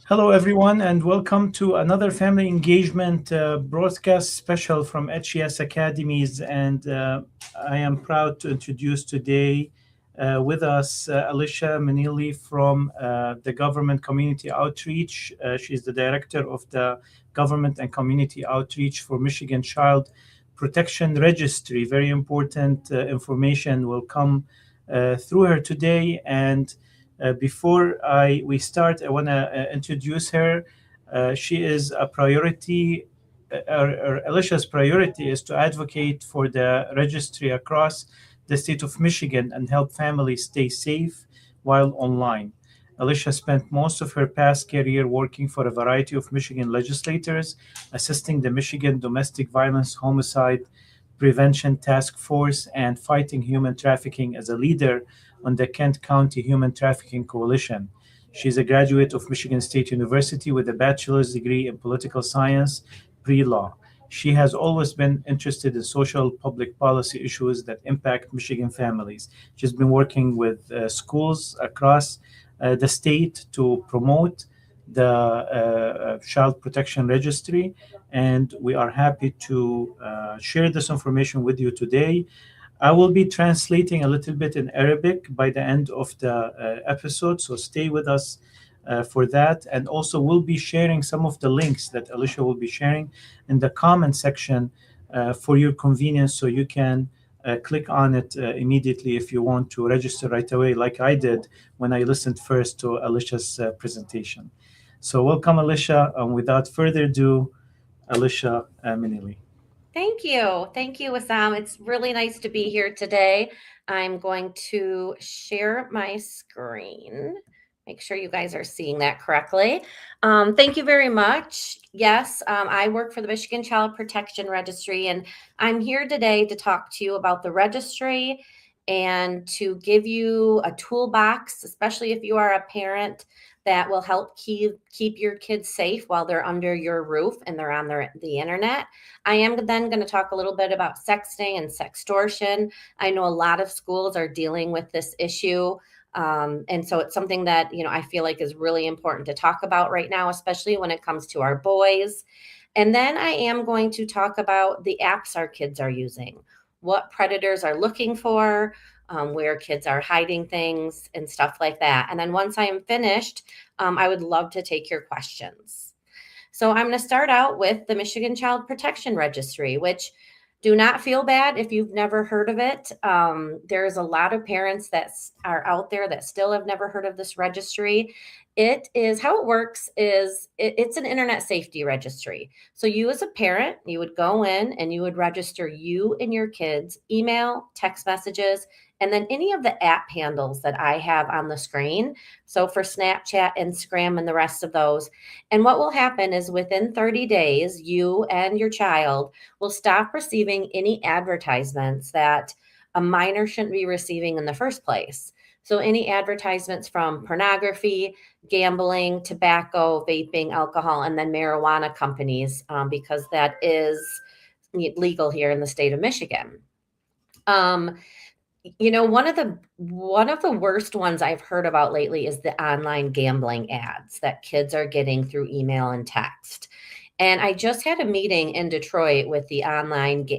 Hello, everyone, and welcome to another family engagement broadcast special from HES Academies. And I am proud to introduce today with us Alisha Meneely from the Government Community Outreach. She's the director of the Government and Community Outreach for Michigan Child Protection Registry. Very important information will come through her today. And before we start, I want to introduce her. She is a priority, or Alicia's priority is to advocate for the registry across the state of Michigan and help families stay safe while online. Alicia spent most of her past career working for a variety of Michigan legislators, assisting the Michigan Domestic Violence Homicide Prevention Task Force and fighting human trafficking as a leader on the Kent County Human Trafficking Coalition. She's a graduate of Michigan State University with a bachelor's degree in political science, pre law. She has always been interested in social public policy issues that impact Michigan families. She's been working with schools across the state to promote the Child Protection Registry, and we are happy to share this information with you today. I will be translating a little bit in Arabic by the end of the episode, so stay with us for that. And also, we'll be sharing some of the links that Alicia will be sharing in the comment section for your convenience, so you can click on it immediately if you want to register right away, like I did when I listened first to Alicia's presentation. So, welcome, Alicia. Without further ado, Alicia Meneely. Thank you. Thank you, Wissam. It's really nice to be here today. I'm going to share my screen. Make sure you guys are seeing that correctly. Thank you very much. Yes, I work for the Michigan Child Protection Registry, and I'm here today to talk to you about the registry and to give you a toolbox, especially if you are a parent that will help keep your kids safe while they're under your roof and they're on the internet. I am then going to talk a little bit about sexting and sextortion. I know a lot of schools are dealing with this issue. And so it's something that, I feel like is really important to talk about right now, especially when it comes to our boys. And then I am going to talk about the apps our kids are using, what predators are looking for, where kids are hiding things and stuff like that. And then once I am finished, I would love to take your questions. So I'm going to start out with the Michigan Child Protection Registry, which do not feel bad if you've never heard of it. There's a lot of parents that are out there that still have never heard of this registry. It is how it works is it's an internet safety registry. So you as a parent, you would go in and you would register you and your kids' email, text messages, and then any of the app handles that I have on the screen. So for Snapchat, Instagram, and the rest of those. And what will happen is within 30 days, you and your child will stop receiving any advertisements that a minor shouldn't be receiving in the first place. So any advertisements from pornography, gambling, tobacco, vaping, alcohol, and then marijuana companies, because that is legal here in the state of Michigan. One of the worst ones I've heard about lately is the online gambling ads that kids are getting through email and text. And I just had a meeting in Detroit with the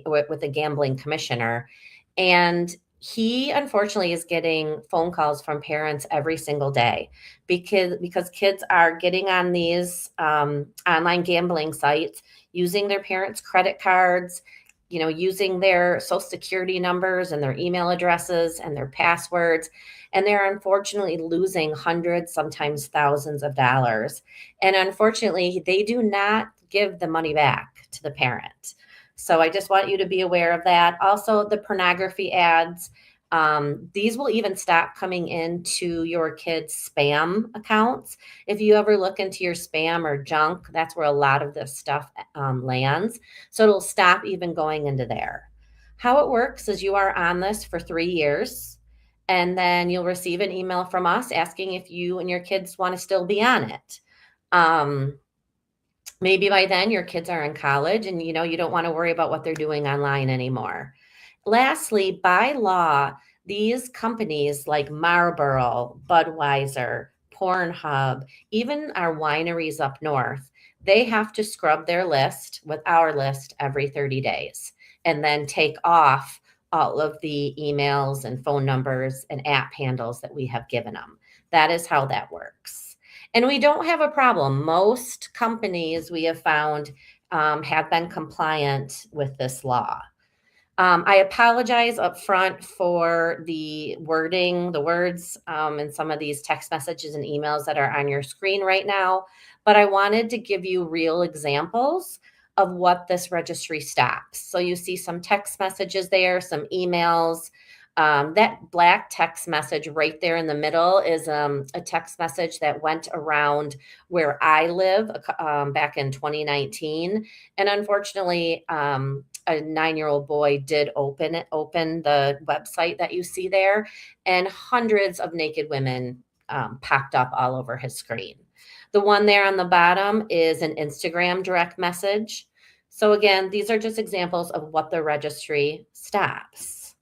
with the gambling commissioner, and he unfortunately is getting phone calls from parents every single day because kids are getting on these online gambling sites using their parents' credit cards, using their social security numbers and their email addresses and their passwords. And they're unfortunately losing hundreds, sometimes thousands of dollars. And unfortunately, they do not give the money back to the parent. So I just want you to be aware of that. Also, the pornography ads, these will even stop coming into your kids' spam accounts. If you ever look into your spam or junk, that's where a lot of this stuff lands. So it'll stop even going into there. How it works is you are on this for 3 years, and then you'll receive an email from us asking if you and your kids want to still be on it. Maybe by then your kids are in college and you don't want to worry about what they're doing online anymore. Lastly, by law, these companies like Marlboro, Budweiser, Pornhub, even our wineries up north, they have to scrub their list with our list every 30 days and then take off all of the emails and phone numbers and app handles that we have given them. That is how that works. And we don't have a problem. Most companies we have found have been compliant with this law. I apologize up front for the wording, the words, and some of these text messages and emails that are on your screen right now, but I wanted to give you real examples of what this registry stops. So you see some text messages there, some emails. That black text message right there in the middle is a text message that went around where I live back in 2019. And unfortunately, a 9-year-old boy did open the website that you see there, and hundreds of naked women popped up all over his screen. The one there on the bottom is an Instagram direct message. So again, these are just examples of what the registry stops.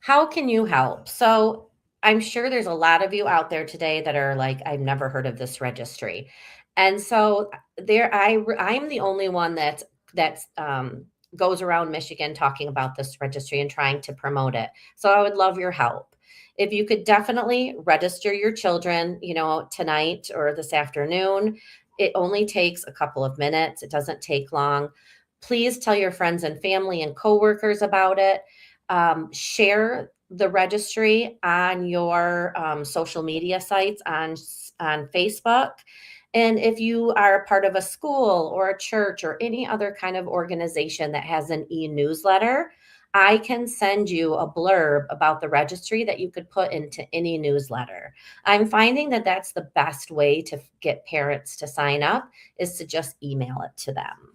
How can you help? So I'm sure there's a lot of you out there today that are like, I've never heard of this registry. And so I'm the only one that goes around Michigan talking about this registry and trying to promote it. So I would love your help. If you could definitely register your children, tonight or this afternoon. It only takes a couple of minutes. It doesn't take long. Please tell your friends and family and coworkers about it. Share the registry on your social media sites on Facebook. And if you are a part of a school or a church or any other kind of organization that has an e-newsletter, I can send you a blurb about the registry that you could put into any newsletter. I'm finding that that's the best way to get parents to sign up, is to just email it to them.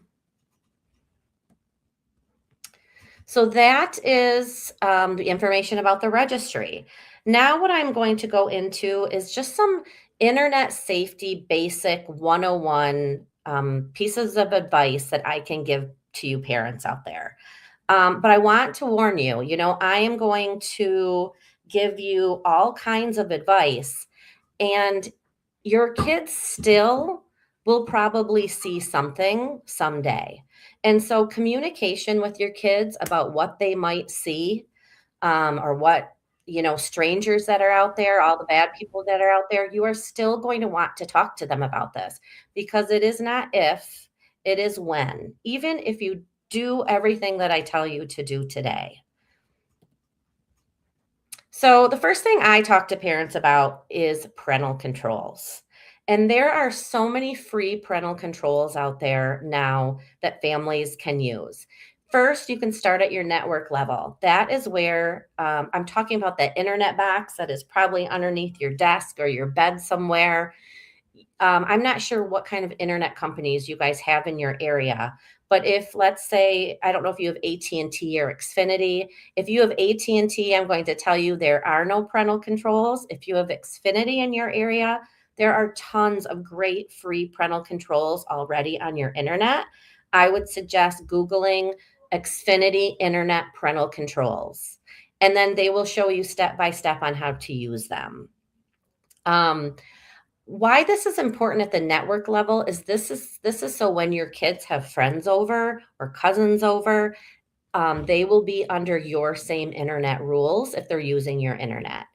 So that is the information about the registry. Now what I'm going to go into is just some internet safety basic 101 pieces of advice that I can give to you parents out there. But I want to warn you, I am going to give you all kinds of advice, and your kids still will probably see something someday. And so communication with your kids about what they might see, or what, strangers that are out there, all the bad people that are out there, you are still going to want to talk to them about this, because it is not if, it is when, even if you do everything that I tell you to do today. So the first thing I talk to parents about is parental controls. And there are so many free parental controls out there now that families can use. First, you can start at your network level. That is where I'm talking about the internet box that is probably underneath your desk or your bed somewhere. I'm not sure what kind of internet companies you guys have in your area, but if, let's say, I don't know if you have AT&T or Xfinity. If you have AT&T, I'm going to tell you there are no parental controls. If you have Xfinity in your area, there are tons of great free parental controls already on your internet. I would suggest Googling Xfinity internet parental controls, and then they will show you step by step on how to use them. Why this is important at the network level is this is so when your kids have friends over or cousins over, they will be under your same internet rules if they're using your internet.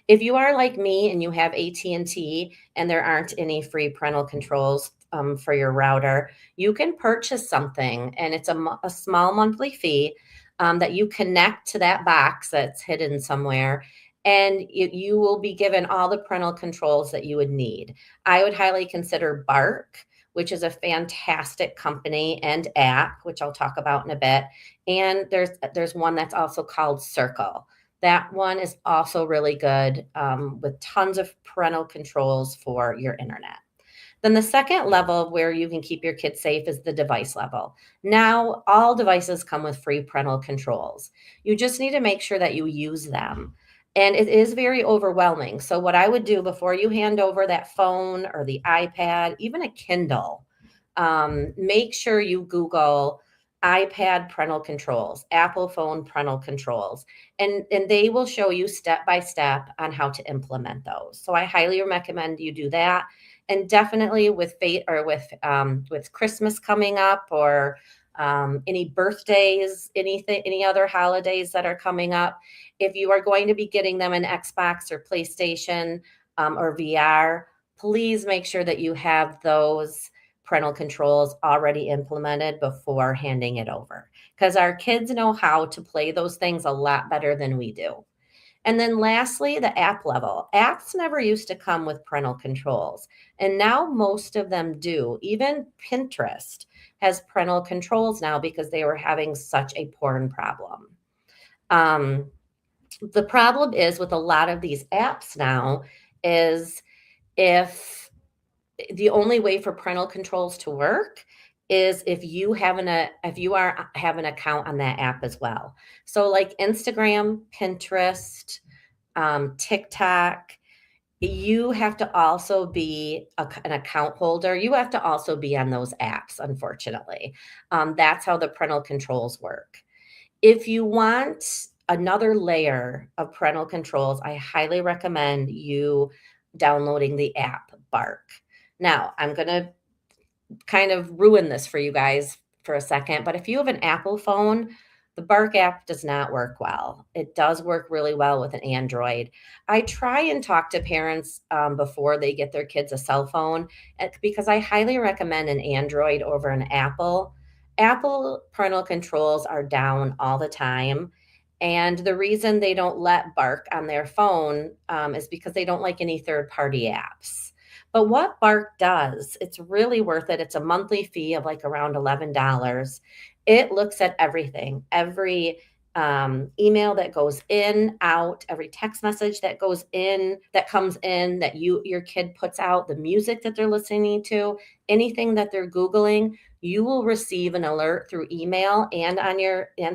If you are like me and you have AT&T and there aren't any free parental controls for your router, you can purchase something, and it's a small monthly fee that you connect to that box that's hidden somewhere, and you will be given all the parental controls that you would need. I would highly consider Bark, which is a fantastic company and app, which I'll talk about in a bit. And there's one that's also called Circle. That one is also really good, with tons of parental controls for your internet. Then the second level where you can keep your kids safe is the device level. Now, all devices come with free parental controls. You just need to make sure that you use them. And it is very overwhelming. So what I would do before you hand over that phone or the iPad, even a Kindle, make sure you Google iPad parental controls, Apple phone parental controls, and they will show you step by step on how to implement those. So I highly recommend you do that. And definitely with fate or with Christmas coming up, or any birthdays, anything, any other holidays that are coming up, if you are going to be getting them an Xbox or PlayStation or VR, please make sure that you have those parental controls already implemented before handing it over, because our kids know how to play those things a lot better than we do. And then lastly, the app level. Apps never used to come with parental controls, and now most of them do. Even Pinterest has parental controls now because they were having such a porn problem. Um, the problem is with a lot of these apps now is, if the only way for parental controls to work is if you have an account on that app as well. So like Instagram, Pinterest, TikTok, you have to also be an account holder. You have to also be on those apps, unfortunately. That's how the parental controls work. If you want another layer of parental controls, I highly recommend you downloading the app Bark. Now, I'm going to kind of ruin this for you guys for a second, but if you have an Apple phone, the Bark app does not work well. It does work really well with an Android. I try and talk to parents before they get their kids a cell phone, because I highly recommend an Android over an Apple. Apple parental controls are down all the time. And the reason they don't let Bark on their phone is because they don't like any third party apps. But what Bark does, it's really worth it. It's a monthly fee of like around $11. It looks at everything, every email that goes in, out, every text message that goes in, that comes in, that your kid puts out, the music that they're listening to, anything that they're Googling. You will receive an alert through email and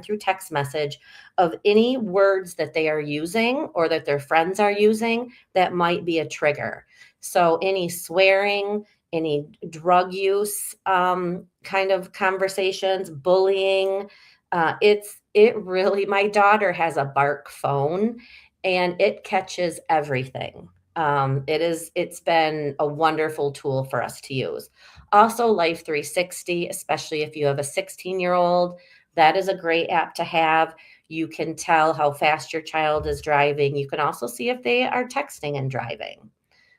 through text message of any words that they are using or that their friends are using that might be a trigger. So any swearing, any drug use kind of conversations, bullying. It really, my daughter has a Bark phone and it catches everything. It's been a wonderful tool for us to use. Also, Life 360, especially if you have a 16-year-old, that is a great app to have. You can tell how fast your child is driving. You can also see if they are texting and driving.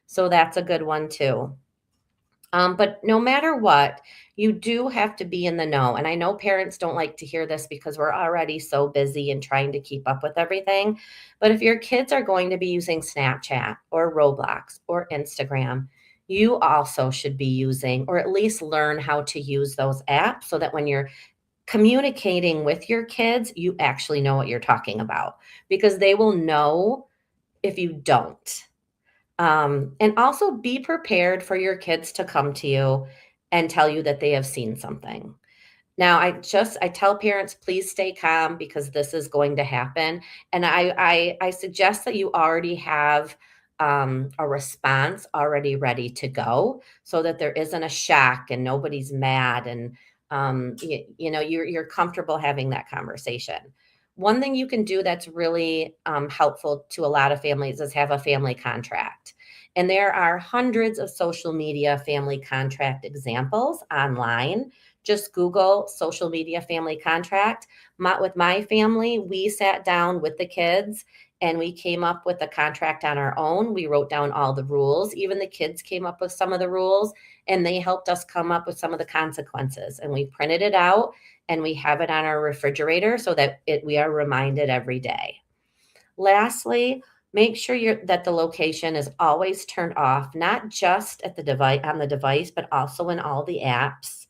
So that's a good one too. But no matter what, you do have to be in the know. And I know parents don't like to hear this because we're already so busy and trying to keep up with everything. But if your kids are going to be using Snapchat or Roblox or Instagram, you also should be using, or at least learn how to use those apps, so that when you're communicating with your kids, you actually know what you're talking about, because they will know if you don't. And also be prepared for your kids to come to you and tell you that they have seen something. Now, I tell parents, please stay calm because this is going to happen. And I suggest that you already have a response already ready to go, so that there isn't a shock and nobody's mad, and you're comfortable having that conversation. One thing you can do that's really helpful to a lot of families is have a family contract. And there are hundreds of social media family contract examples online. Just Google social media family contract. With my family, we sat down with the kids and we came up with a contract on our own. We wrote down all the rules. Even the kids came up with some of the rules, and they helped us come up with some of the consequences. And we printed it out and we have it on our refrigerator so that we are reminded every day. Lastly, make sure that the location is always turned off, not just at the device on the device, but also in all the apps.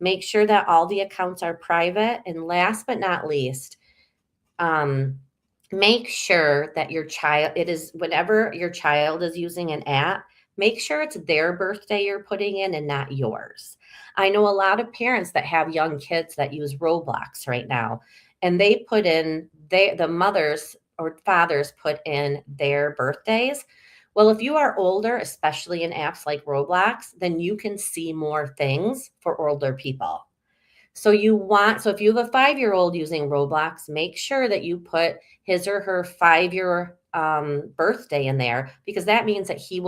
Make sure that all the accounts are private. And last but not least, um, make sure that whenever your child is using an app, make sure it's their birthday you're putting in and not yours. I know a lot of parents that have young kids that use Roblox right now, and they put in the mothers or fathers put in their birthdays. Well, if you are older, especially in apps like Roblox, then you can see more things for older people. So if you have a 5-year-old using Roblox, make sure that you put his or her 5-year birthday in there, because that means that he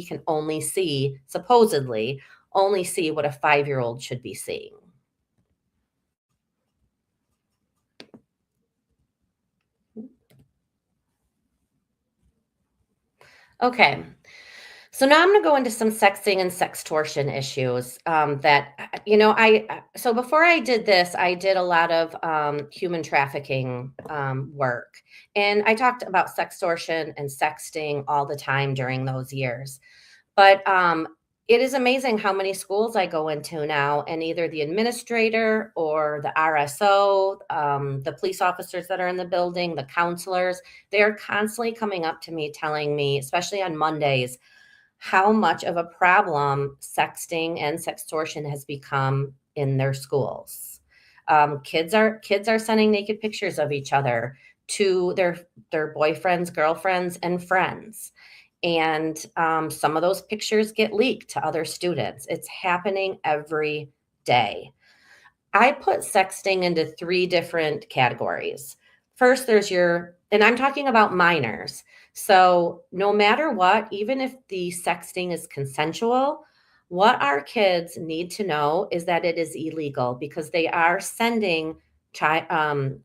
can only see, supposedly, only see what a 5-year-old should be seeing. Okay. So now I'm going to go into some sexting and sextortion issues so before I did this, I did a lot of human trafficking work. And I talked about sextortion and sexting all the time during those years. But it is amazing how many schools I go into now, and either the administrator or the RSO, the police officers that are in the building, the counselors, they are constantly coming up to me telling me, especially on Mondays, how much of a problem sexting and sextortion has become in their schools. Kids are sending naked pictures of each other to their boyfriends, girlfriends, and friends. And some of those pictures get leaked to other students. It's happening every day. I put sexting into 3 different categories. First, and I'm talking about minors. So, no matter what, even if the sexting is consensual, what our kids need to know is that it is illegal, because they are sending child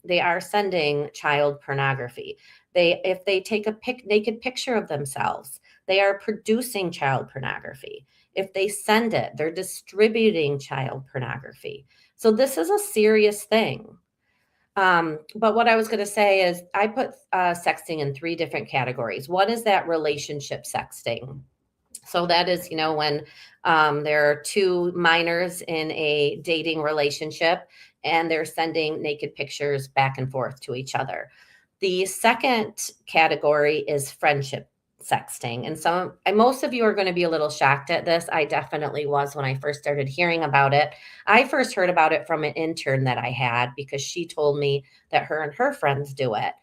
pornography. If they take a naked picture of themselves, they are producing child pornography. If they send it, they're distributing child pornography. So this is a serious thing. But what I was going to say is I put sexting in 3 different categories. One is that relationship sexting. So that is, when there are 2 minors in a dating relationship and they're sending naked pictures back and forth to each other. The second category is friendship sexting. And most of you are going to be a little shocked at this. I definitely was when I first started hearing about it. I first heard about it from an intern that I had, because she told me that her and her friends do it.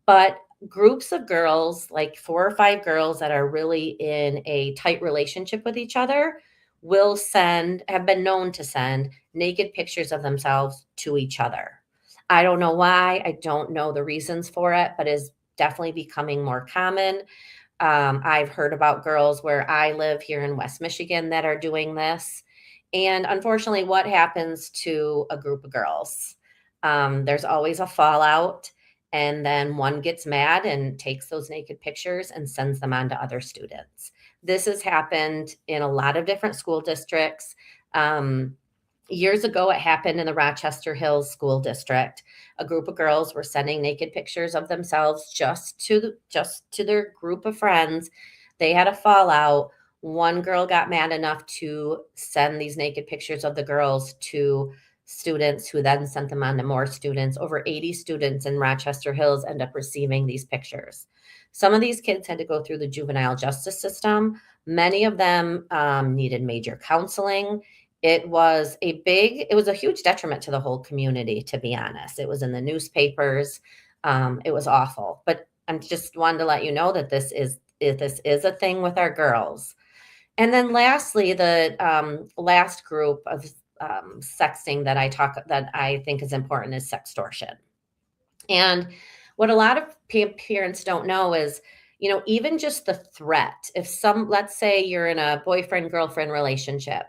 But groups of girls, like 4 or 5 girls that are really in a tight relationship with each other, have been known to send naked pictures of themselves to each other. I don't know why. I don't know the reasons for it, but is definitely becoming more common. I've heard about girls where I live here in West Michigan that are doing this. And unfortunately, what happens to a group of girls? There's always a fallout. And then one gets mad and takes those naked pictures and sends them on to other students. This has happened in a lot of different school districts. Years ago, it happened in the Rochester Hills School District. A group of girls were sending naked pictures of themselves just to their group of friends. They had a fallout. One girl got mad enough to send these naked pictures of the girls to students, who then sent them on to more students. Over 80 students in Rochester Hills end up receiving these pictures. Some of these kids had to go through the juvenile justice system. Many of them needed major counseling. It was a huge detriment to the whole community, to be honest. It was in the newspapers. It was awful. But I just wanted to let you know that this is a thing with our girls. And then lastly, the last group of sexting that I think is important is sextortion. And what a lot of parents don't know is, even just the threat. Let's say you're in a boyfriend-girlfriend relationship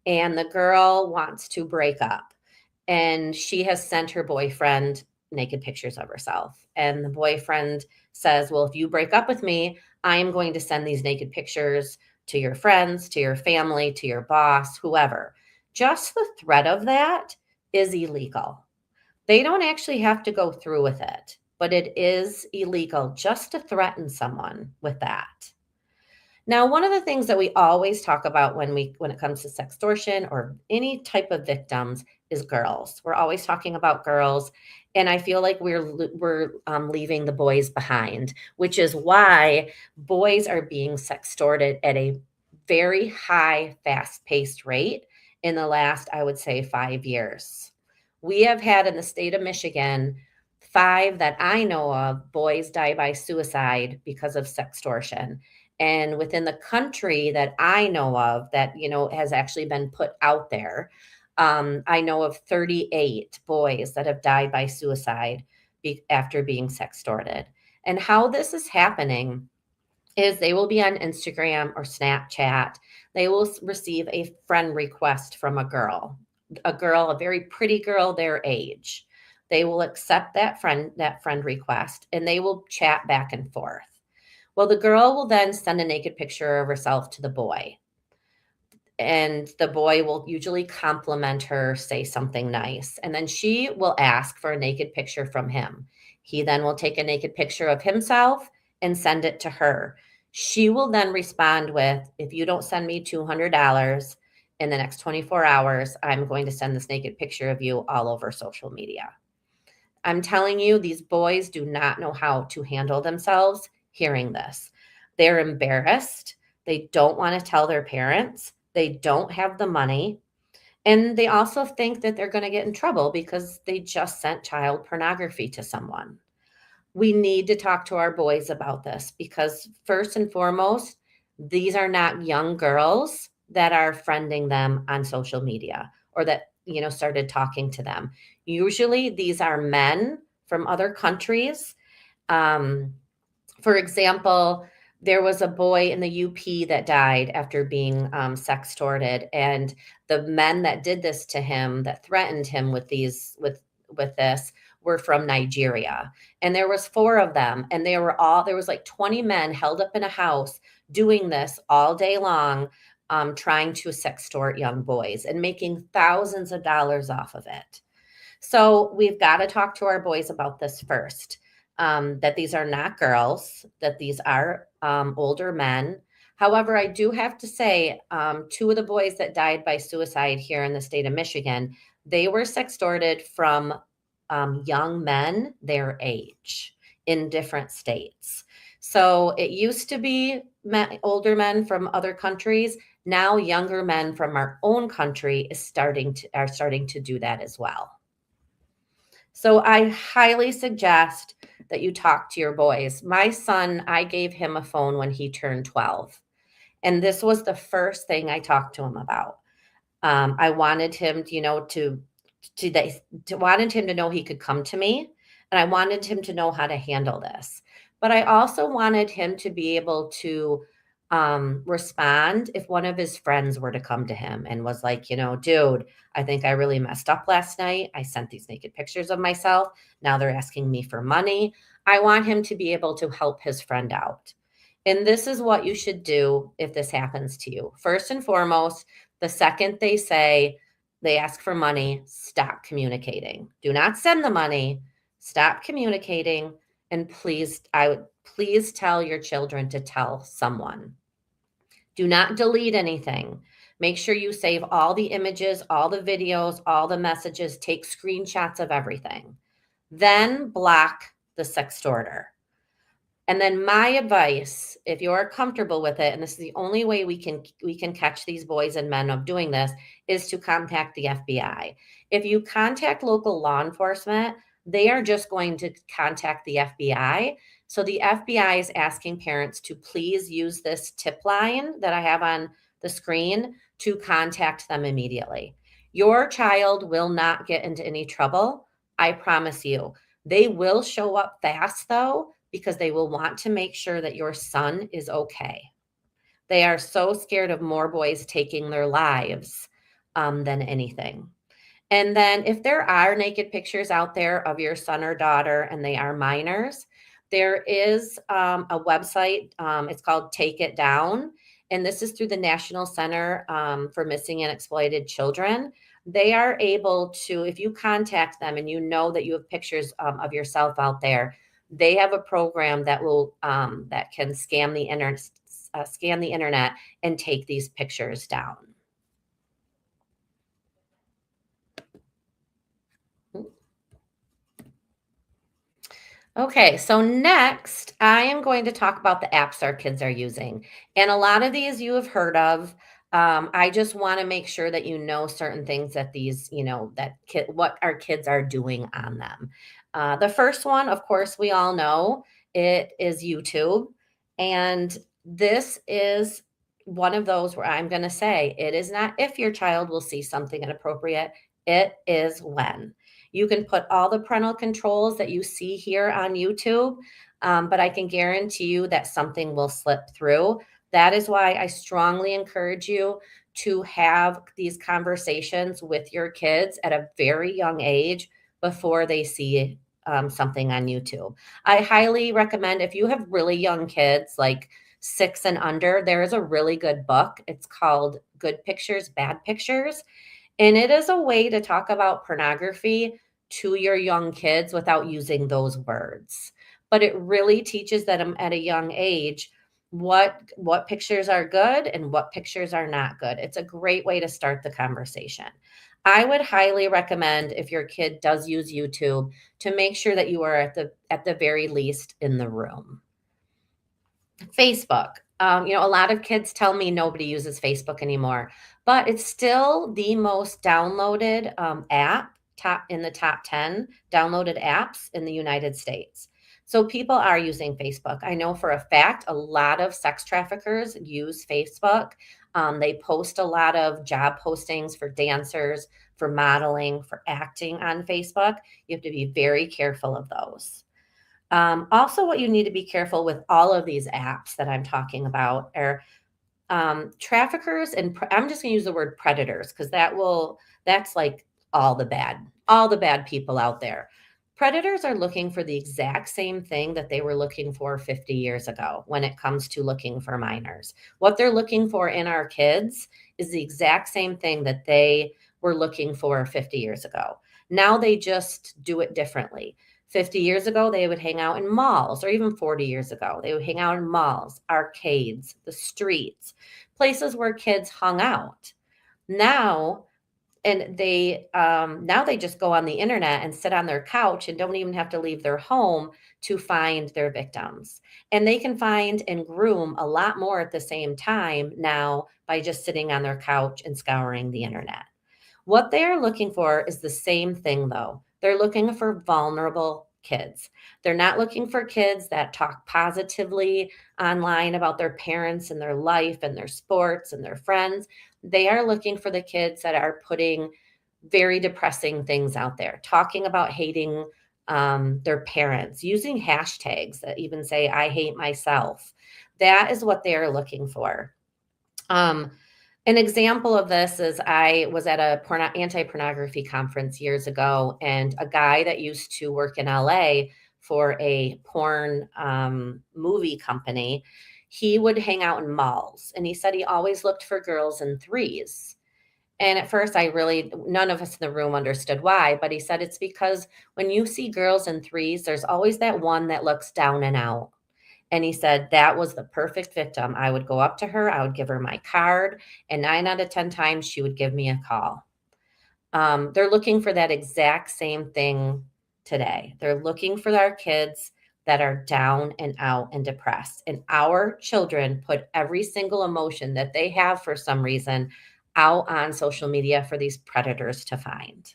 and the girl wants to break up, and she has sent her boyfriend naked pictures of herself. And the boyfriend says, well, if you break up with me, I am going to send these naked pictures to your friends, to your family, to your boss, whoever. Just the threat of that is illegal. They don't actually have to go through with it, but it is illegal just to threaten someone with that. Now, one of the things that we always talk about when it comes to sextortion or any type of victims is girls. We're always talking about girls, and I feel like we're leaving the boys behind, which is why boys are being sextorted at a very high, fast-paced rate in the last, I would say, 5 years. We have had in the state of Michigan 5 that I know of boys die by suicide because of sextortion. And within the country that I know of that, has actually been put out there, I know of 38 boys that have died by suicide after being sextorted. And how this is happening is they will be on Instagram or Snapchat. They will receive a friend request from a girl, a very pretty girl their age. They will accept that friend request and they will chat back and forth. Well, the girl will then send a naked picture of herself to the boy. And the boy will usually compliment her, say something nice. And then she will ask for a naked picture from him. He then will take a naked picture of himself and send it to her. She will then respond with, if you don't send me $200 in the next 24 hours, I'm going to send this naked picture of you all over social media. I'm telling you, these boys do not know how to handle themselves hearing this. They're embarrassed. They don't want to tell their parents. They don't have the money. And they also think that they're going to get in trouble because they just sent child pornography to someone. We need to talk to our boys about this because, first and foremost, these are not young girls that are friending them on social media or that, started talking to them. Usually, these are men from other countries. Um, for example, there was a boy in the UP that died after being sextorted, and the men that did this to him, that threatened him with this, were from Nigeria. And there was 4 of them, and there was like 20 men held up in a house doing this all day long, trying to sextort young boys and making thousands of dollars off of it. So we've got to talk to our boys about this first, that these are not girls, that these are older men. However, I do have to say, 2 of the boys that died by suicide here in the state of Michigan, they were sextorted from young men their age in different states. So it used to be older men from other countries. Now younger men from our own country are starting to do that as well. So I highly suggest that you talk to your boys. My son, I gave him a phone when he turned 12. And this was the first thing I talked to him about. I wanted him, wanted him to know he could come to me, and I wanted him to know how to handle this. But I also wanted him to be able to respond if one of his friends were to come to him and was like, dude, I think I really messed up last night. I sent these naked pictures of myself. Now they're asking me for money. I want him to be able to help his friend out. And this is what you should do if this happens to you. First and foremost, the second they ask for money, stop communicating. Do not send the money. Stop communicating. And please tell your children to tell someone. Do not delete anything. Make sure you save all the images, all the videos, all the messages, take screenshots of everything. Then block the sextorter. And then my advice, if you're comfortable with it, and this is the only way we can catch these boys and men of doing this, is to contact the FBI. If you contact local law enforcement, they are just going to contact the FBI. So the FBI is asking parents to please use this tip line that I have on the screen to contact them immediately. Your child will not get into any trouble. I promise you. They will show up fast though, because they will want to make sure that your son is okay. They are so scared of more boys taking their lives than anything. And then if there are naked pictures out there of your son or daughter and they are minors, there is a website. It's called Take It Down. And this is through the National Center for Missing and Exploited Children. They are able to, if you contact them and you know that you have pictures of yourself out there, they have a program that will that can scan the internet and take these pictures down. Okay, so next I am going to talk about the apps our kids are using. And a lot of these you have heard of. I just want to make sure that you know certain things that what our kids are doing on them. The first one, of course, we all know it is YouTube. And this is one of those where I'm going to say it is not if your child will see something inappropriate, it is when. You can put all the parental controls that you see here on YouTube, but I can guarantee you that something will slip through. That is why I strongly encourage you to have these conversations with your kids at a very young age before they see something on YouTube. I highly recommend if you have really young kids, like 6 and under, there is a really good book. It's called Good Pictures, Bad Pictures. And it is a way to talk about pornography to your young kids without using those words. But it really teaches them at a young age what pictures are good and what pictures are not good. It's a great way to start the conversation. I would highly recommend if your kid does use YouTube to make sure that you are at the very least in the room. Facebook. A lot of kids tell me nobody uses Facebook anymore, but it's still the most downloaded app, top in the top 10 downloaded apps in the United States. So people are using Facebook. I know for a fact a lot of sex traffickers use Facebook. They post a lot of job postings for dancers, for modeling, for acting on Facebook. You have to be very careful of those. Also, what you need to be careful with all of these apps that I'm talking about are traffickers, and I'm just going to use the word predators because that's like all the bad people out there. Predators are looking for the exact same thing that they were looking for 50 years ago when it comes to looking for minors. What they're looking for in our kids is the exact same thing that they were looking for 50 years ago. Now they just do it differently. 50 years ago, they would hang out in malls, or even 40 years ago, they would hang out in malls, arcades, the streets, places where kids hung out. Now, now they just go on the internet and sit on their couch and don't even have to leave their home to find their victims. And they can find and groom a lot more at the same time now by just sitting on their couch and scouring the internet. What they're looking for is the same thing, though. They're looking for vulnerable kids. They're not looking for kids that talk positively online about their parents and their life and their sports and their friends. They are looking for the kids that are putting very depressing things out there, talking about hating their parents, using hashtags that even say, I hate myself. That is what they are looking for. An example of this is I was at a anti-pornography conference years ago, and a guy that used to work in LA for a porn movie company, he would hang out in malls, and he said he always looked for girls in threes. And at first, none of us in the room understood why, but he said it's because when you see girls in threes, there's always that one that looks down and out. And he said that was the perfect victim. I would go up to her, I would give her my card, and 9 out of 10 times she would give me a call. They're looking for that exact same thing today. They're looking for our kids that are down and out and depressed. And our children put every single emotion that they have for some reason out on social media for these predators to find.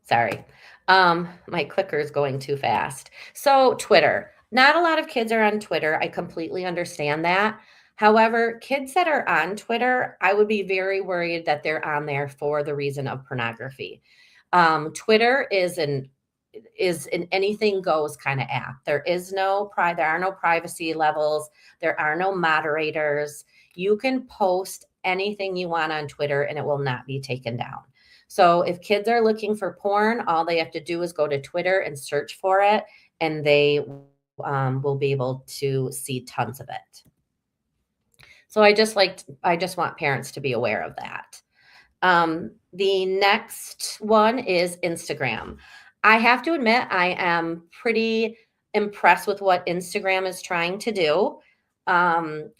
Sorry. My clicker is going too fast. So Twitter, not a lot of kids are on Twitter. I completely understand that. However, kids that are on Twitter, I would be very worried that they're on there for the reason of pornography. Twitter is an anything goes kind of app. There are no privacy levels. There are no moderators. You can post anything you want on Twitter and it will not be taken down. So if kids are looking for porn, all they have to do is go to Twitter and search for it, and they will be able to see tons of it. So I just want parents to be aware of that. The next one is Instagram. I have to admit, I am pretty impressed with what Instagram is trying to do.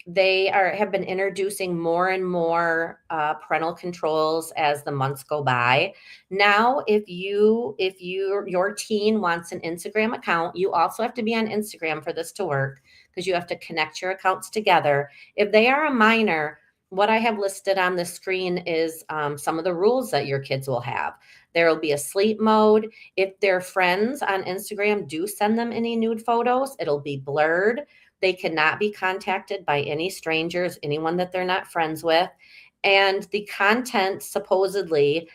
They have been introducing more and more parental controls as the months go by. Now, if your teen wants an Instagram account, you also have to be on Instagram for this to work because you have to connect your accounts together. If they are a minor, what I have listed on the screen is some of the rules that your kids will have. There will be a sleep mode. If their friends on Instagram do send them any nude photos, it'll be blurred. They cannot be contacted by any strangers, anyone that they're not friends with. And the content supposedly,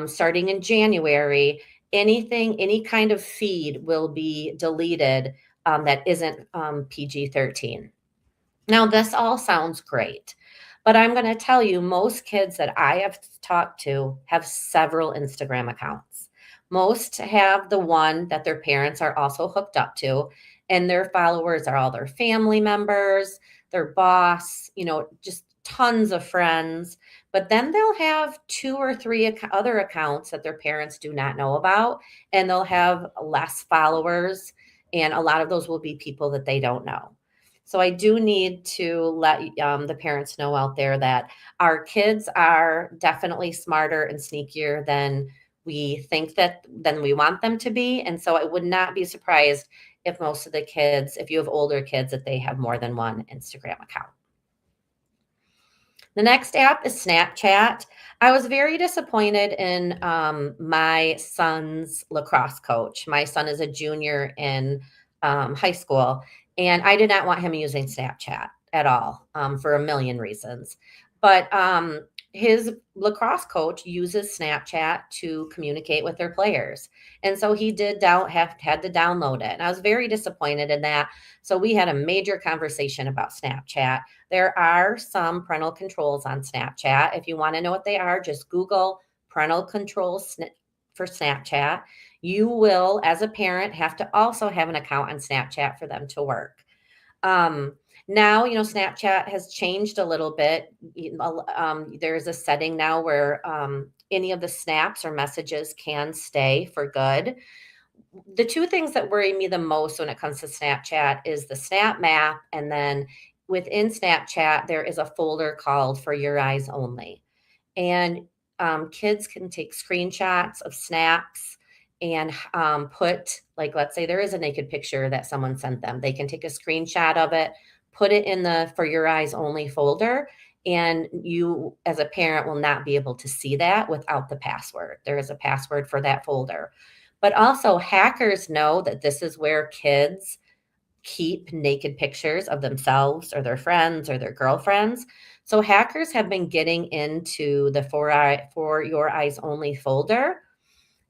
starting in January, any kind of feed will be deleted that isn't PG-13. Now, this all sounds great, but I'm going to tell you, most kids that I have talked to have several Instagram accounts. Most have the one that their parents are also hooked up to, and their followers are all their family members, their boss, just tons of friends. But then they'll have two or three other accounts that their parents do not know about, and they'll have less followers. And a lot of those will be people that they don't know. So I do need to let the parents know out there that our kids are definitely smarter and sneakier than than we want them to be. And so I would not be surprised if most of the kids, if you have older kids, that they have more than one Instagram account. The next app is Snapchat. I was very disappointed in my son's lacrosse coach. My son is a junior in high school, and I did not want him using Snapchat at all for a million reasons. But his lacrosse coach uses Snapchat to communicate with their players. And so he had to download it. And I was very disappointed in that. So we had a major conversation about Snapchat. There are some parental controls on Snapchat. If you want to know what they are, just Google parental controls for Snapchat. You will, as a parent, have to also have an account on Snapchat for them to work. Now, Snapchat has changed a little bit. There's a setting now where any of the snaps or messages can stay for good. The two things that worry me the most when it comes to Snapchat is the Snap Map, and then within Snapchat, there is a folder called For Your Eyes Only. And kids can take screenshots of snaps and put, like, let's say there is a naked picture that someone sent them. They can take a screenshot of it, put it in the For Your Eyes Only folder, and you, as a parent, will not be able to see that without the password. There is a password for that folder. But also, hackers know that this is where kids keep naked pictures of themselves or their friends or their girlfriends. So hackers have been getting into the For Your Eyes Only folder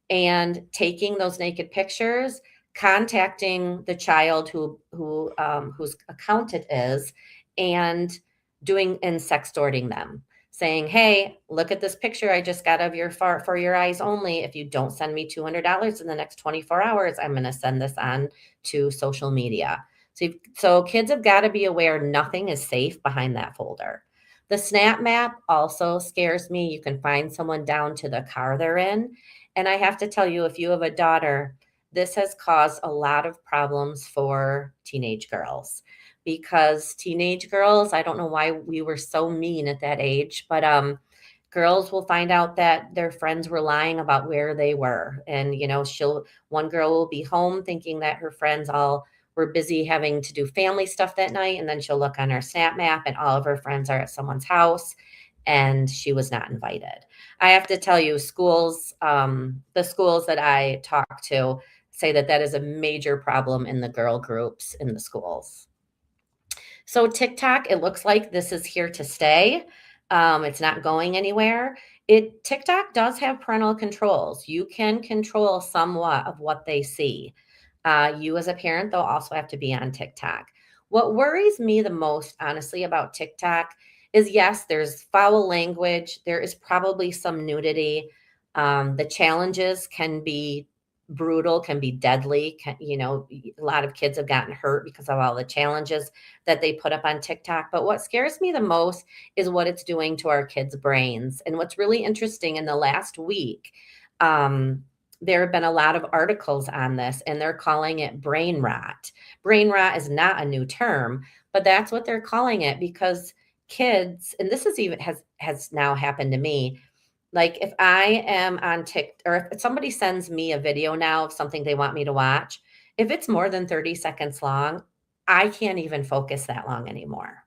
and taking those naked pictures, contacting the child whose account it is, and sextorting them, saying, "Hey, look at this picture I just got of your For Your Eyes Only. If you don't send me $200 in the next 24 hours, I'm going to send this on to social media." So kids have got to be aware nothing is safe behind that folder. The Snap Map also scares me. You can find someone down to the car they're in. And I have to tell you, if you have a daughter, this has caused a lot of problems for teenage girls, because teenage girls, I don't know why we were so mean at that age, but girls will find out that their friends were lying about where they were. And, one girl will be home thinking that her friends all were busy having to do family stuff that night. And then she'll look on her Snap Map and all of her friends are at someone's house, and she was not invited. I have to tell you, the schools that I talk to say that is a major problem in the girl groups in the schools. So TikTok, it looks like this is here to stay. It's not going anywhere. TikTok does have parental controls. You can control somewhat of what they see. You as a parent, though, also have to be on TikTok. What worries me the most, honestly, about TikTok is, yes, there's foul language. There is probably some nudity. The challenges can be brutal, can be deadly. A lot of kids have gotten hurt because of all the challenges that they put up on TikTok. But what scares me the most is what it's doing to our kids' brains. And what's really interesting, in the last week, there have been a lot of articles on this, and they're calling it brain rot. Brain rot is not a new term, but that's what they're calling it, because kids, and this is even has now happened to me. Like, if I am on TikTok, or if somebody sends me a video now of something they want me to watch, if it's more than 30 seconds long, I can't even focus that long anymore.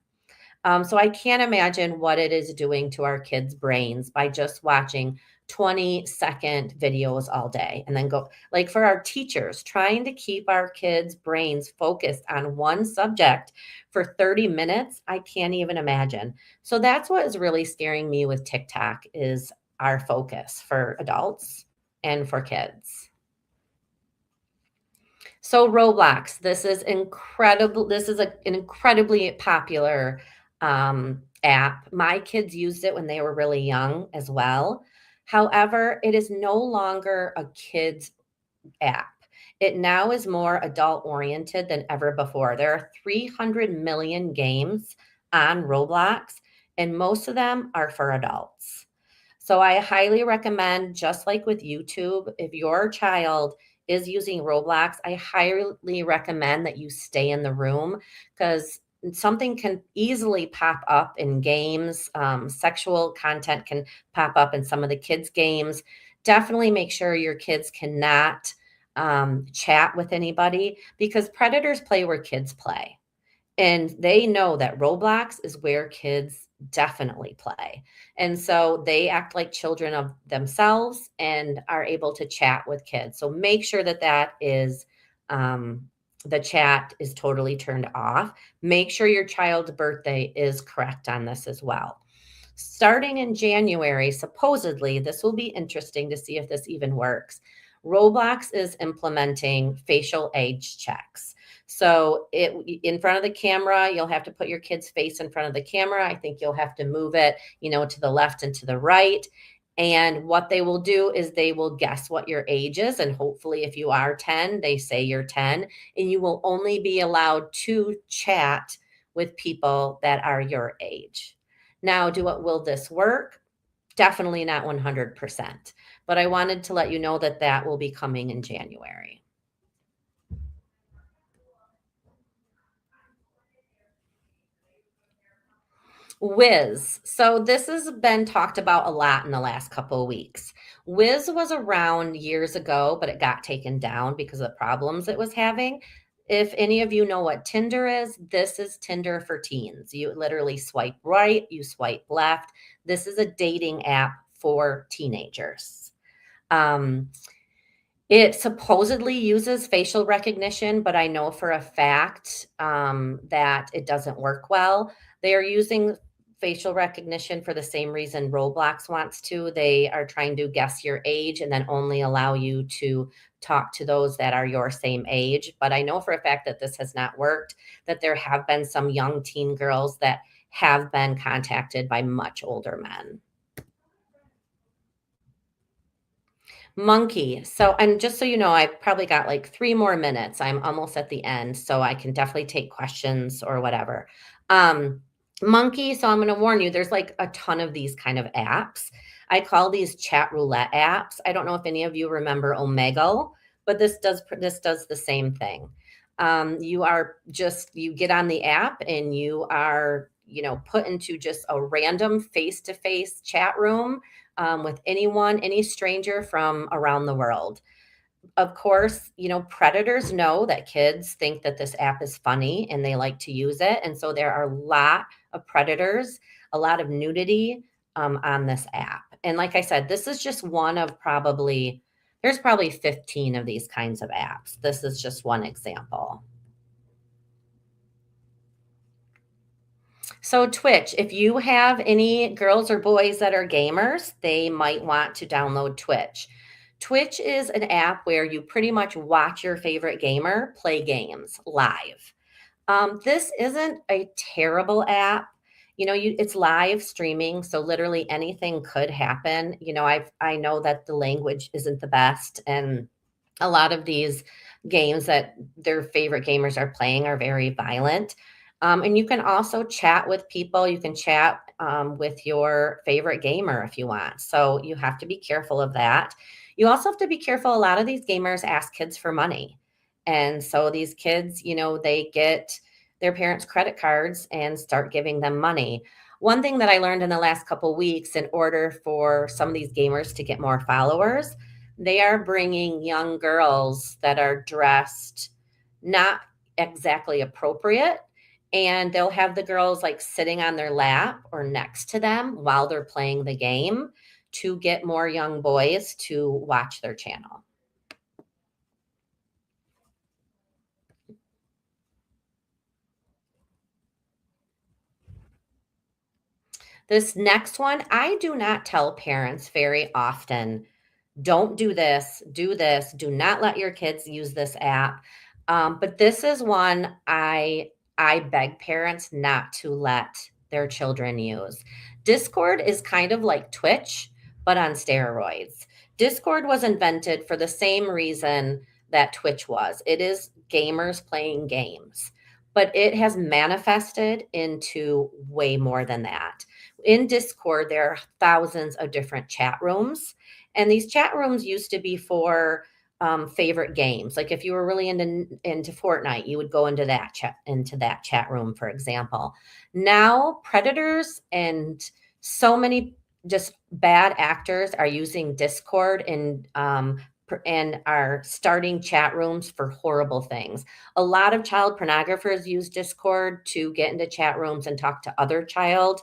So I can't imagine what it is doing to our kids' brains by just watching 20-second videos all day and then go. Like for our teachers, trying to keep our kids' brains focused on one subject for 30 minutes, I can't even imagine. So that's what is really scaring me with TikTok is our focus for adults and for kids. So Roblox, this is incredible. This is an incredibly popular app. My kids used it when they were really young as well. However, it is no longer a kids app. It now is more adult oriented than ever before. There are 300 million games on Roblox, and most of them are for adults. So I highly recommend, just like with YouTube, if your child is using Roblox, I highly recommend that you stay in the room because something can easily pop up in games. Sexual content can pop up in some of the kids' games. Definitely make sure your kids cannot chat with anybody because predators play where kids play. And they know that Roblox is where kids definitely play. And so they act like children of themselves and are able to chat with kids. So make sure that that is the chat is totally turned off. Make sure your child's birthday is correct on this as well. Starting in January, supposedly, this will be interesting to see if this even works. Roblox is implementing facial age checks. So in front of the camera, you'll have to put your kid's face in front of the camera. I think you'll have to move it, to the left and to the right. And what they will do is they will guess what your age is. And hopefully, if you are 10, they say you're 10. And you will only be allowed to chat with people that are your age. Now, will this work? Definitely not 100%. But I wanted to let you know that that will be coming in January. Wiz. So this has been talked about a lot in the last couple of weeks. Wiz was around years ago, but it got taken down because of the problems it was having. If any of you know what Tinder is, this is Tinder for teens. You literally swipe right, you swipe left. This is a dating app for teenagers. Um, it supposedly uses facial recognition, but I know for a fact that it doesn't work well. They are using facial recognition for the same reason Roblox wants to. They are trying to guess your age and then only allow you to talk to those that are your same age. But I know for a fact that this has not worked, that there have been some young teen girls that have been contacted by much older men. Monkey. So, and just so you know, I've probably got like 3 more minutes. I'm almost at the end, so I can definitely take questions or whatever. Monkey. So I'm going to warn you, there's like a ton of these kind of apps. I call these chat roulette apps. I don't know if any of you remember Omegle, but this does the same thing. You get on the app and you are, put into just a random face-to-face chat room with anyone, any stranger from around the world. Of course, predators know that kids think that this app is funny and they like to use it. And so there are a lot of predators, a lot of nudity on this app. And like I said, this is just one of there's probably 15 of these kinds of apps. This is just one example. So Twitch, if you have any girls or boys that are gamers, they might want to download Twitch. Twitch is an app where you pretty much watch your favorite gamer play games live. This isn't a terrible app. It's live streaming, so literally anything could happen. I know that the language isn't the best, and a lot of these games that their favorite gamers are playing are very violent. And you can also chat with people. You can chat with your favorite gamer if you want. So you have to be careful of that. You also have to be careful. A lot of these gamers ask kids for money. And so these kids, they get their parents' credit cards and start giving them money. One thing that I learned in the last couple of weeks, in order for some of these gamers to get more followers, they are bringing young girls that are dressed not exactly appropriate. And they'll have the girls like sitting on their lap or next to them while they're playing the game to get more young boys to watch their channel. This next one, I do not tell parents very often, don't do this, do not let your kids use this app. But this is one I beg parents not to let their children use. Discord is kind of like Twitch, but on steroids. Discord was invented for the same reason that Twitch was. It is gamers playing games, but it has manifested into way more than that. In Discord, there are thousands of different chat rooms, and these chat rooms used to be for favorite games. Like if you were really into Fortnite, you would go into that chat room, for example. Now, predators and so many just bad actors are using Discord and are starting chat rooms for horrible things. A lot of child pornographers use Discord to get into chat rooms and talk to other child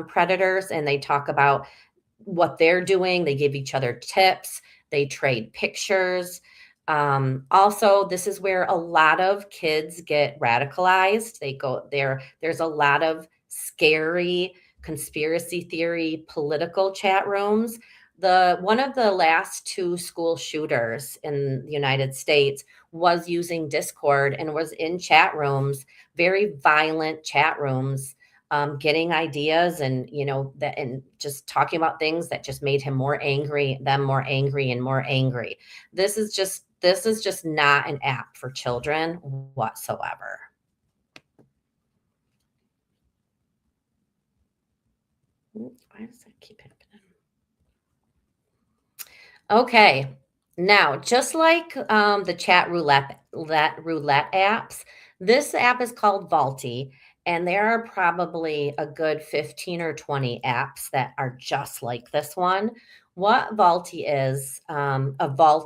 predators, and they talk about what they're doing. They give each other tips. They trade pictures. Also, this is where a lot of kids get radicalized. They go there. There's a lot of scary conspiracy theory political chat rooms. One of the last two school shooters in the United States was using Discord and was in chat rooms, very violent chat rooms, getting ideas and and just talking about things that just made him more angry, them more angry and more angry. This is just not an app for children whatsoever. Why does that keep happening? Okay, now just like the chat roulette apps, this app is called Vaulty, and there are probably a good 15 or 20 apps that are just like this one. What Vaulty is,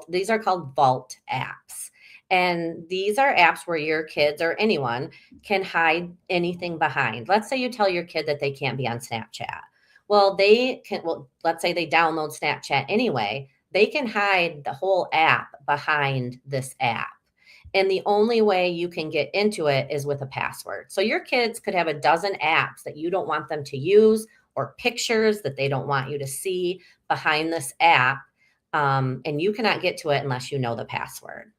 these are called Vault apps. And these are apps where your kids or anyone can hide anything behind. Let's say you tell your kid that they can't be on Snapchat. Well, let's say they download Snapchat anyway. They can hide the whole app behind this app. And the only way you can get into it is with a password. So your kids could have a dozen apps that you don't want them to use, or pictures that they don't want you to see behind this app. And you cannot get to it unless you know the password.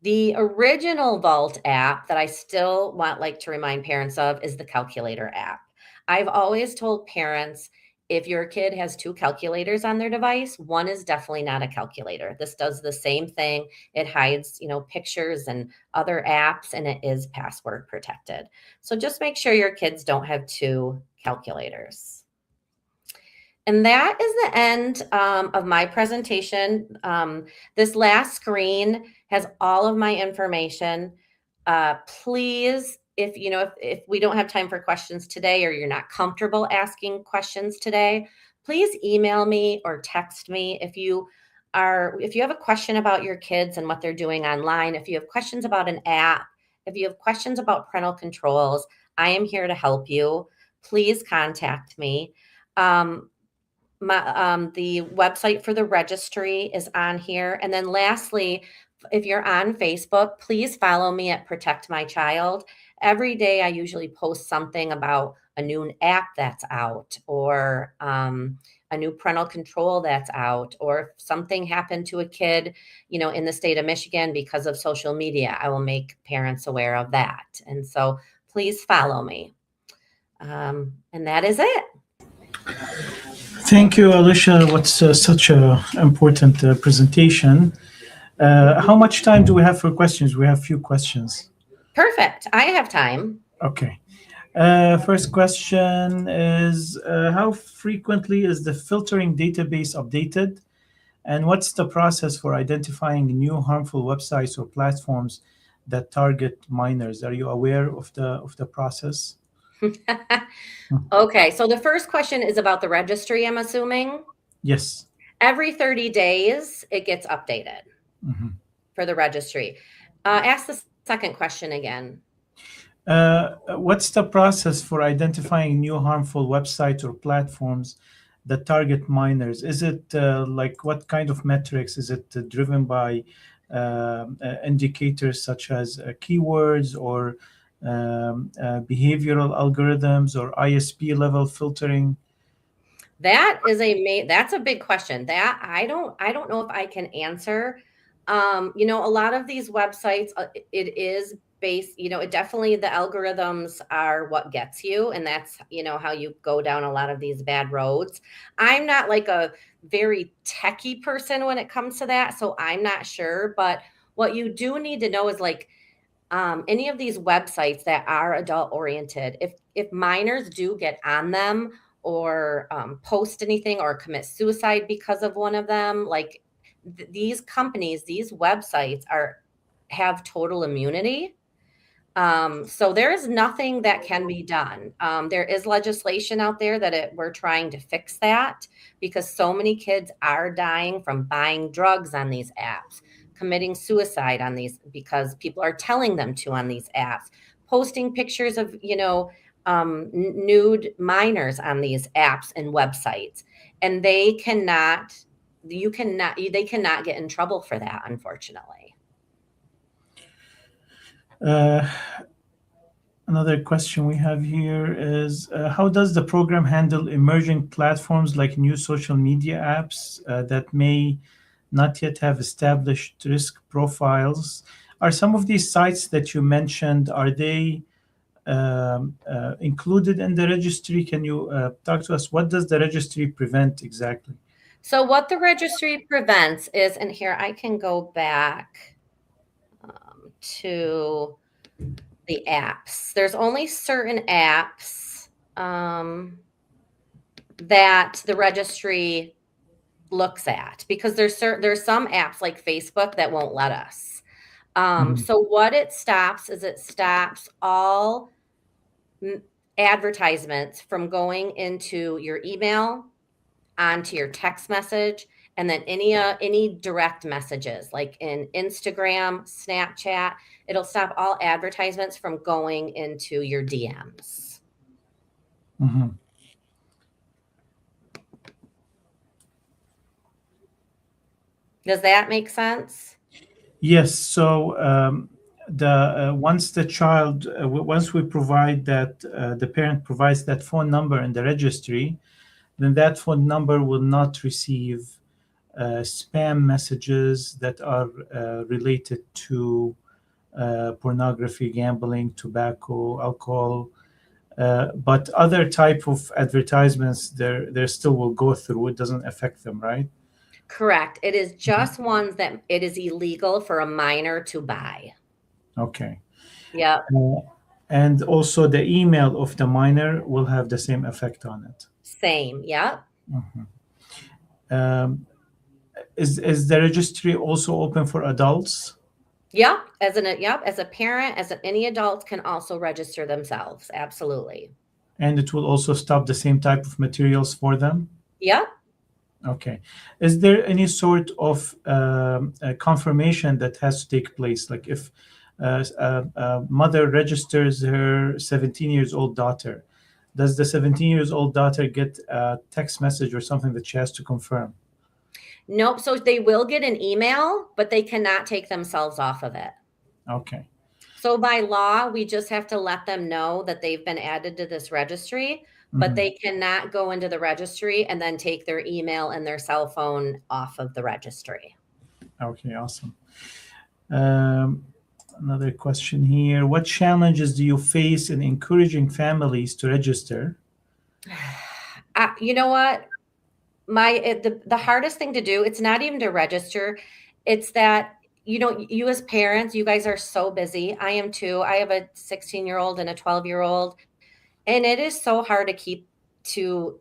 The original Vault app that I still like to remind parents of is the calculator app. I've always told parents, if your kid has two calculators on their device, one is definitely not a calculator. This does the same thing. It hides, pictures and other apps, and it is password protected. So just make sure your kids don't have two calculators. And that is the end of my presentation. This last screen has all of my information. Please, if we don't have time for questions today, or you're not comfortable asking questions today, please email me or text me. If you have a question about your kids and what they're doing online, if you have questions about an app, if you have questions about parental controls, I am here to help you. Please contact me. The website for the registry is on here. And then lastly, if you're on Facebook, please follow me at Protect My Child. Every day I usually post something about a new app that's out, or a new parental control that's out, or if something happened to a kid, in the state of Michigan because of social media, I will make parents aware of that. And so please follow me. And that is it. Thank you, Alisha. What's such an important presentation. How much time do we have for questions? We have a few questions. Perfect. I have time. Okay. First question is, how frequently is the filtering database updated? And what's the process for identifying new harmful websites or platforms that target minors? Are you aware of the process? Okay, so the first question is about the registry, I'm assuming? Yes. Every 30 days, it gets updated for the registry. Ask the second question again. What's the process for identifying new harmful websites or platforms that target minors? Is it like what kind of metrics? Is it driven by indicators such as keywords or behavioral algorithms or ISP level filtering? That's a big question. That I don't know if I can answer. A lot of these websites, it is based, it definitely the algorithms are what gets you, and that's, how you go down a lot of these bad roads. I'm not like a very techie person when it comes to that, so I'm not sure, but what you do need to know is like any of these websites that are adult oriented, if minors do get on them or post anything or commit suicide because of one of them, like these companies, these websites are have total immunity. So there is nothing that can be done. There is legislation out there that we're trying to fix that because so many kids are dying from buying drugs on these apps, committing suicide on these because people are telling them to on these apps, posting pictures of, nude minors on these apps and websites. And they cannot get in trouble for that, unfortunately. Uh, Another question we have here is how does the program handle emerging platforms like new social media apps that may not yet have established risk profiles? Are some of these sites that you mentioned, are they included in the registry? Can you talk to us? What does the registry prevent exactly? So what the registry prevents is, and here I can go back to the apps. There's only certain apps that the registry looks at because there's some apps like Facebook that won't let us. Mhm. So what it stops is it stops all m- advertisements from going into your email, onto your text message, and then any direct messages like in Instagram, Snapchat. It'll stop all advertisements from going into your DMs. Mhm. Does that make sense? Yes. So the once the child, once we provide that, the parent provides that phone number in the registry, then that phone number will not receive spam messages that are related to pornography, gambling, tobacco, alcohol. But other type of advertisements, there still will go through. It doesn't affect them, right? Correct. It is Mhm. just ones that it is illegal for a minor to buy. Okay. Yep. Uh, and also the email of the minor will have the same effect on it. Same. Yep. Mhm. Um, is the registry also open for adults? Yep. As a parent, any adult can also register themselves. Absolutely. And it will also stop the same type of materials for them? Yep. Okay. Is there any sort of confirmation that has to take place? Like if a mother registers her 17 years old daughter, does the 17 years old daughter get a text message or something that she has to confirm? Nope. So they will get an email, but they cannot take themselves off of it. Okay. So by law, we just have to let them know that they've been added to this registry, but Mhm. they cannot go into the registry and then take their email and their cell phone off of the registry. Okay, awesome. Um, Another question here. What challenges do you face in encouraging families to register? You know what? The hardest thing to do, it's not even to register. It's that, you as parents, you guys are so busy. I am too. I have a 16-year-old and a 12-year-old, and it is so hard to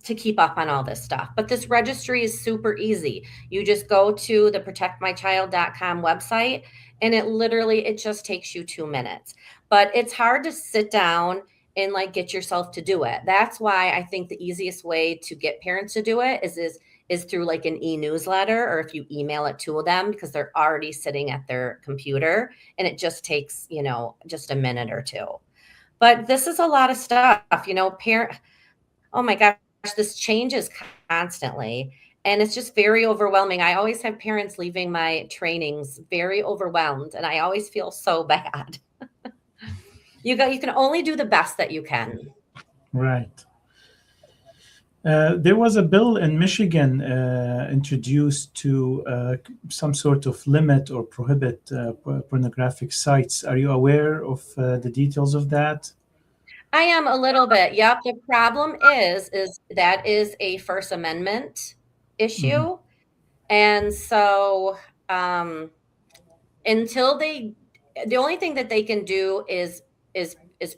to keep up on all this stuff. But this registry is super easy. You just go to the protectmychild.com website, and it just takes you 2 minutes. But it's hard to sit down and like get yourself to do it. That's why I think the easiest way to get parents to do it is is through like an e-newsletter, or if you email it to them, because they're already sitting at their computer, and it just takes, just a minute or two. But this is a lot of stuff, oh my gosh, this changes constantly. And it's just very overwhelming. I always have parents leaving my trainings very overwhelmed, and I always feel so bad. You can only do the best that you can. Right. There was a bill in Michigan introduced to some sort of limit or prohibit pornographic sites. Are you aware of the details of that? I am a little bit. Yep. The problem is that is a First Amendment Mhm. issue. And so until the only thing that they can do is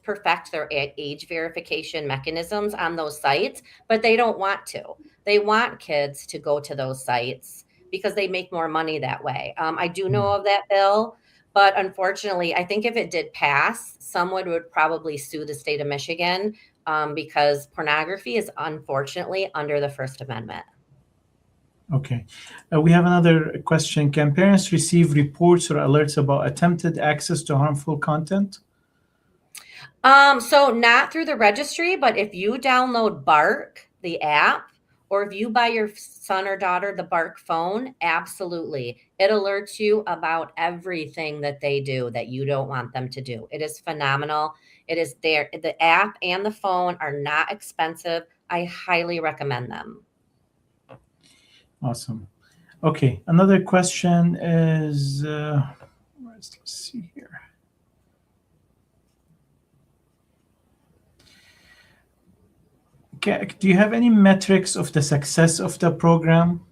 perfect their age verification mechanisms on those sites, but they don't want to. They want kids to go to those sites because they make more money that way. I do know of that bill, but unfortunately, I think if it did pass, someone would probably sue the state of Michigan because pornography is unfortunately under the First Amendment. Okay. We have another question. Can parents receive reports or alerts about attempted access to harmful content? So not through the registry, but if you download Bark, the app, or if you buy your son or daughter the Bark phone, absolutely. It alerts you about everything that they do that you don't want them to do. It is phenomenal. It is there. The app and the phone are not expensive. I highly recommend them. Awesome. Okay. Another question is, let's see here. Do you have any metrics of the success of the program?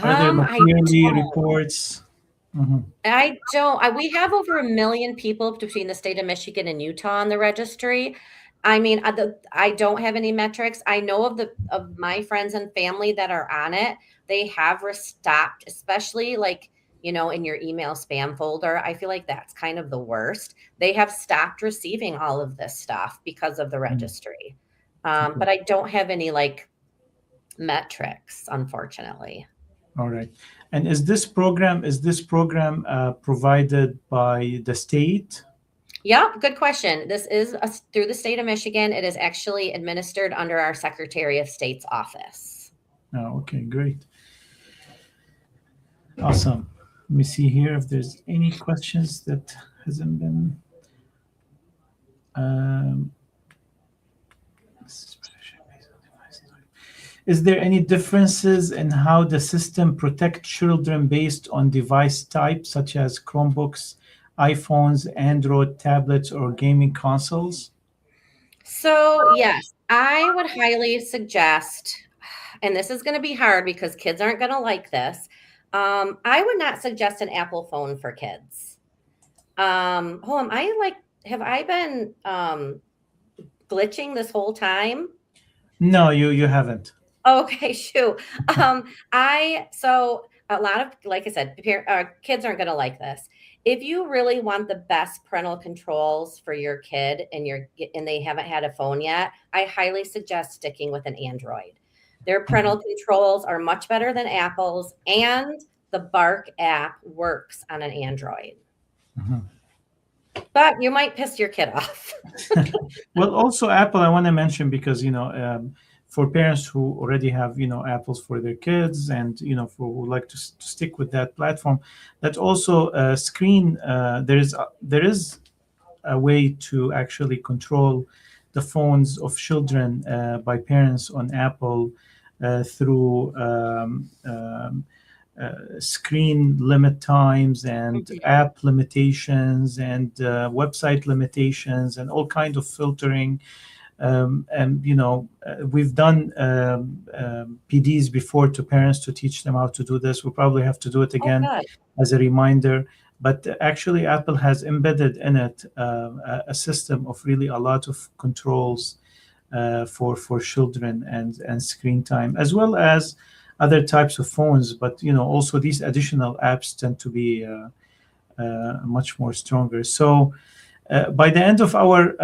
Are there I yearly don't. reports? Mhm. I don't. We have over 1 million people between the state of Michigan and Utah on the registry. I mean, I don't have any metrics. I know of my friends and family that are on it. They have stopped, especially like, in your email spam folder. I feel like that's kind of the worst. They have stopped receiving all of this stuff because of the registry. But I don't have any like metrics, unfortunately. All right. And is this program provided by the state? Yeah, good question. This is through the state of Michigan. It is actually administered under our Secretary of State's office. Oh, okay, great. Awesome. Let me see here if there's any questions that hasn't been. Is there any differences in how the system protects children based on device type, such as Chromebooks, iPhones, Android tablets, or gaming consoles? So, yes, I would highly suggest, and this is going to be hard because kids aren't going to like this. I would not suggest an Apple phone for kids. Have I been glitching this whole time? No, you haven't. Okay, shoot. So a lot of, like I said, kids aren't going to like this. If you really want the best parental controls for your kid and they haven't had a phone yet, I highly suggest sticking with an Android. Their parental controls are much better than Apple's, and the Bark app works on an Android. Mhm. But you might piss your kid off. Well, also Apple, I want to mention because for parents who already have Apples for their kids, and for who like to stick with that platform, that also screen. There is a way to actually control the phones of children by parents on Apple through screen limit times and app limitations and website limitations and all kind of filtering. And we've done PDs before to parents to teach them how to do this. We'll probably have to do it Oh, again good. as a reminder. But actually, Apple has embedded in it a system of really a lot of controls for children and screen time, as well as other types of phones. But also these additional apps tend to be much more stronger. So By the end of our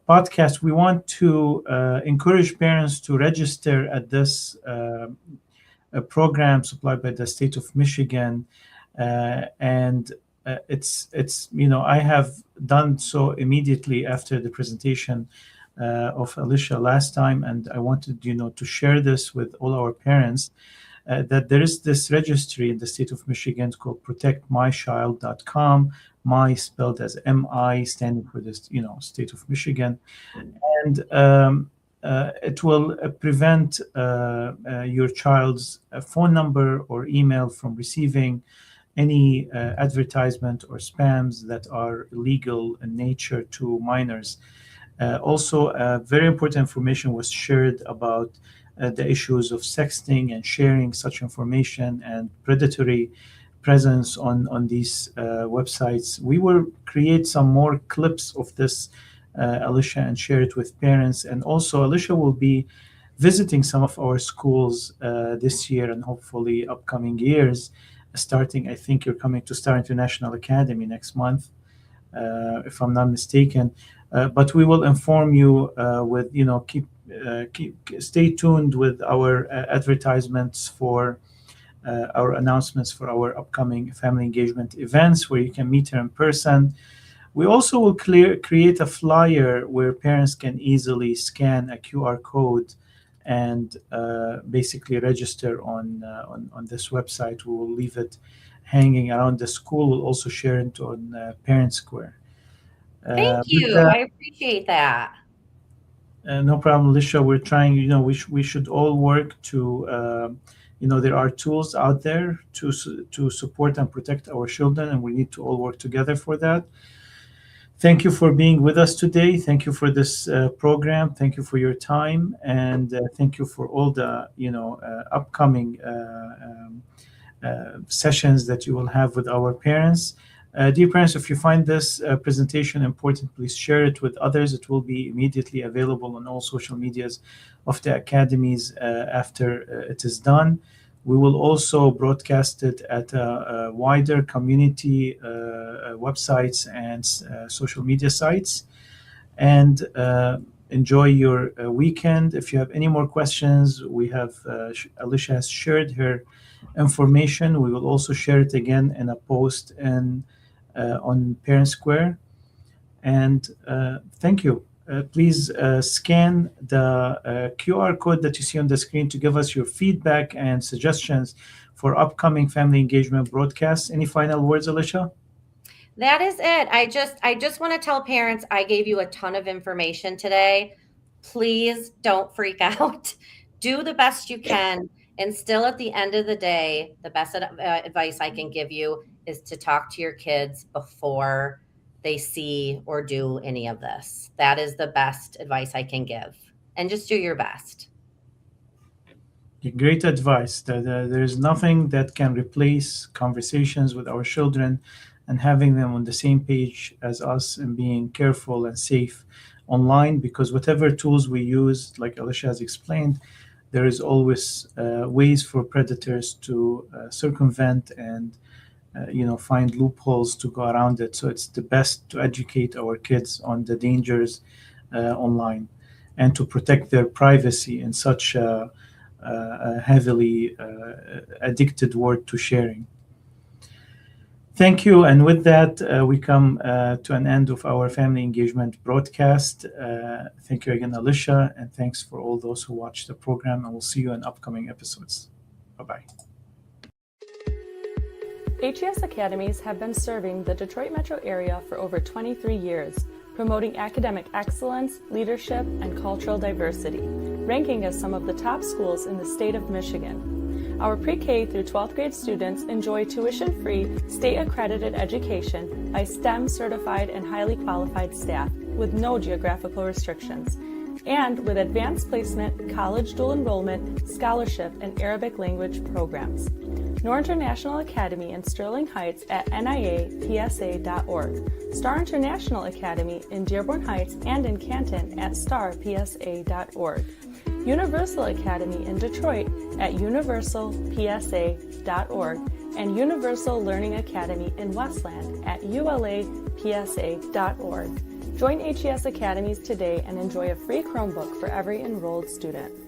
podcast, we want to encourage parents to register at this program supplied by the state of Michigan, and it's I have done so immediately after the presentation of Alisha last time, and I wanted to share this with all our parents. That there is this registry in the state of Michigan called protectmychild.com, my spelled as MI, standing for this, state of Michigan. And it will prevent your child's phone number or email from receiving any advertisement or spams that are illegal in nature to minors. Also, very important information was shared about the issues of sexting and sharing such information and predatory presence on these websites. We will create some more clips of this, Alisha, and share it with parents. And also, Alisha will be visiting some of our schools this year and hopefully upcoming years. Starting, I think you're coming to Star International Academy next month, if I'm not mistaken. But we will inform you with, stay tuned with our advertisements for our announcements for our upcoming family engagement events where you can meet her in person. We also will create a flyer where parents can easily scan a QR code and basically register on this website. We will leave it hanging around the school. We'll also share it on Parent Square. Thank you. I appreciate that. No problem, Alisha. We're trying, we should all work to, there are tools out there to support and protect our children, and we need to all work together for that. Thank you for being with us today. Thank you for this program. Thank you for your time, and thank you for all the, upcoming sessions that you will have with our parents. Dear parents, if you find this presentation important, please share it with others. It will be immediately available on all social medias of the academies after it is done. We will also broadcast it at a wider community websites and social media sites. And enjoy your weekend. If you have any more questions, we have Alisha has shared her information. We will also share it again in a post on Parent Square. And thank you. Please scan the QR code that you see on the screen to give us your feedback and suggestions for upcoming family engagement broadcasts. Any final words, Alisha? That is it. I just want to tell parents I gave you a ton of information today. Please don't freak out. Do the best you can. And still, at the end of the day, the best advice I can give you is to talk to your kids before they see or do any of this. That is the best advice I can give. And just do your best. Great advice. There is nothing that can replace conversations with our children and having them on the same page as us and being careful and safe online, because whatever tools we use, like Alisha has explained, there is always ways for predators to circumvent and find loopholes to go around it. So it's the best to educate our kids on the dangers online and to protect their privacy in such a heavily addicted world to sharing. Thank you. And with that, we come to an end of our family engagement broadcast. Thank you again, Alisha, and thanks for all those who watched the program, and we'll see you in upcoming episodes. Bye-bye. HES Academies have been serving the Detroit metro area for over 23 years, promoting academic excellence, leadership, and cultural diversity, ranking as some of the top schools in the state of Michigan. Our pre-K through 12th grade students enjoy tuition-free, state-accredited education by STEM-certified and highly qualified staff with no geographical restrictions, and with advanced placement, college dual enrollment, scholarship, and Arabic language programs. Noor International Academy in Sterling Heights at niapsa.org, Star International Academy in Dearborn Heights and in Canton at starpsa.org, Universal Academy in Detroit at universalpsa.org, and Universal Learning Academy in Westland at ulapsa.org. Join HES Academies today and enjoy a free Chromebook for every enrolled student.